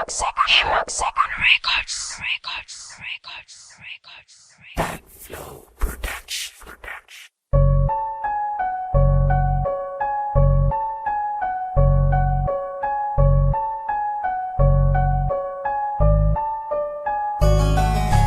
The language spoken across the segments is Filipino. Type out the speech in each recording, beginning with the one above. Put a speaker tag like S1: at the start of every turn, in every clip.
S1: Himag Second Records. Flow Production.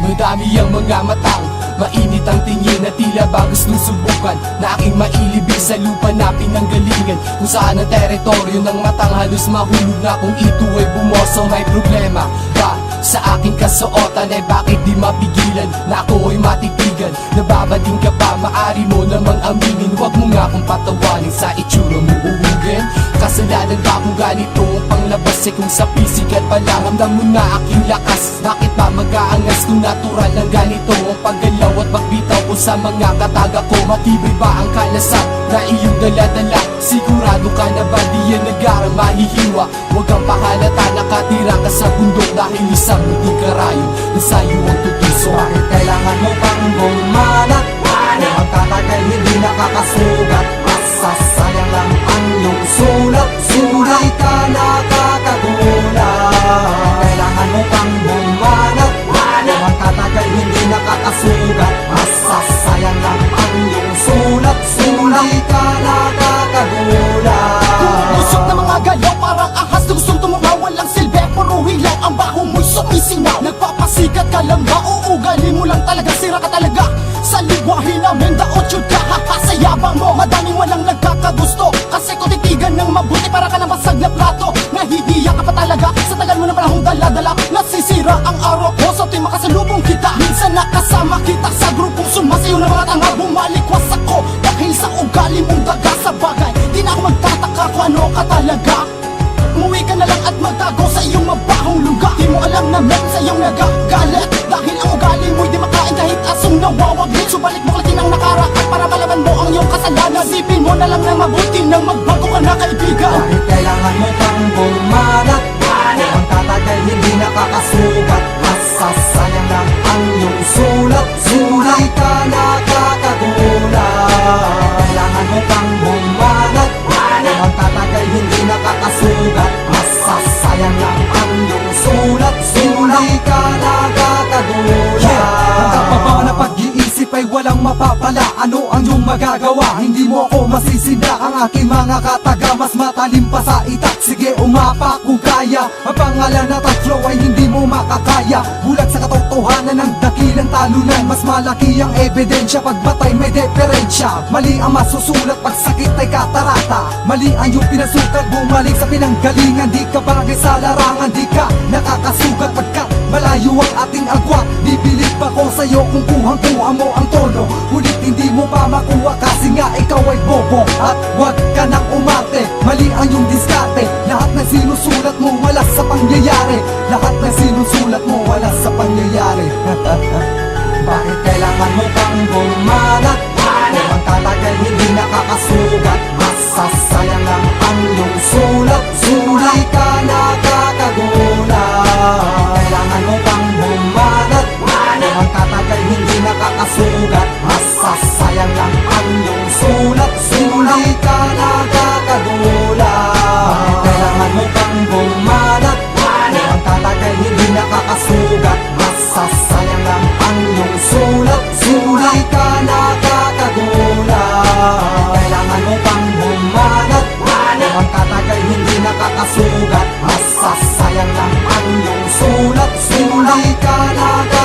S2: Madami ang mga matang, mainit ang tingin na tila ba gustong subukan na aking mailibig sa lupa na pinanggalingan, kung saan ang teritoryo ng matang halos mahulog na. Kung ito ay bumoso, may problema ba sa aking kasuotan? Ay bakit di mapigilan na ako ay matitigan? Nababading ka ba? Maari mo namang aminin, wag mo nga akong patawanin sa itsura mo uugin. Kasalanan ba kung ganito ang panglabas? Eh kung sa physical pa lang hamdam mo na aking lakas, bakit ba mag-aangas kung natural lang ganito ang paggalaw at pagbitaw ko sa mga kataga ko? Matibay ba ang kalasag na iyong daladala? Sigurado ka na ba di yan nag-aram mahihiwa? Huwag kang pahalata, nakatira ka sa bundok dahil isang muting karayo na sa'yo ang tutuso.
S3: Bakit kailangan mo pang bumanat? Magtatagal hindi nakakasugat, masasayang lang ang iyong sulat. Sulay ka nakakagulat. Kailangan mo pang bumanat? Magtatagal hindi nakakasugat, masasayang lang ang iyong sulat. Sulay ka nakakagulat.
S2: Usok na mga galaw parang ahas na gustong tumawa, walang silbi, puro hilaw ang baho mo'y sumisinaw. Nagpapasikat ka lang ba o ugali mo lang talaga? Sira ka talaga sa ligwahe namin, daotsyo ka sayabang mo. Madaming walang nagkakagusto kasi kung titigan ng mabuti para ka na basag na plato. Nahihiya ka pa talaga sa tagal mo na panahong dala-dala. Nasisira ang araw ko sa tuwing makasalubong kita. Minsan nakasama kita sa grupong sumasayo na mga tanga. Bumalikwas ako dahil sa ugali mong daga. Sa bagay, di na ako magtataka kung ano ka talaga. Umuwi ka na lang at magtago sa iyong mabahong lugar. Di mo alam na meron sa iyong nagagalit dahil ang ugali mo'y di makain kahit asong nawawaglit. Subalik buklatin ang nakaraan para malaman mo ang iyong kasalanan. Isipin mo na lang na mabuti nang magbago ka na, kaibigan.
S3: Bakit kailangan mo pang bumanat? Magtatagal hindi nakakasugat, masasayang lang ang iyong sulat. Sulay ka nakakagulat. Kailangan mo pang bumanat? Magtatagal hindi nakakasugat, masasayang lang ang iyong sulat. Sulay ka nakakagulat. Ang kapababa na pag-iisip ay walang mapapala. Ano ang iyong magagawa? Hindi mo ako masisinda. Ang aking mga kataga mas matalim pa sa itak. Sige umapa kung kaya. Ang pangalan na tatlo ay hindi mo makakaya. Bulag sa katotohanan ng dakilang talunan. Mas malaki ang ebidensya, pagbatay may diferensya. Mali ang masusulat, pag sakit ay katarata. Mali ang iyong pinasukat, bumalik sa pinanggalingan. Di ka barangay sa larangan, di ka nakakasugat pagkat malayo ang ating agwat. Bibilib ako sa'yo kung kuhang-kuha mo ang tono. Ngunit hindi mo pa makuha kasi nga ikaw ay bobo. At wag ka nang umarte, mali ang iyong diskarte. Lahat ng sinusulat mo wala sa pangyayari. Lahat ng sinusulat mo wala sa pangyayari. Bakit kailangan mo pang bumanat? Magtatagal hindi nakakasugat, masasayang lang ang iyong sulat. Sulay ka nakakagulat. Kailangan mo pang bumanat? Magtatagal hindi nakakasugat, masasayang lang ang iyong sulat. Sulay ka nakakagulat. Kailangan mo pang bumanat? Magtatagal hindi nakakasugat, masasayang lang ang iyong sulat. Sulay ka nakakagulat. Kailangan mo pang bumanat? Magtatagal hindi nakakasugat, masasayang lang ang iyong sulat. Sulay ka nakakagulat.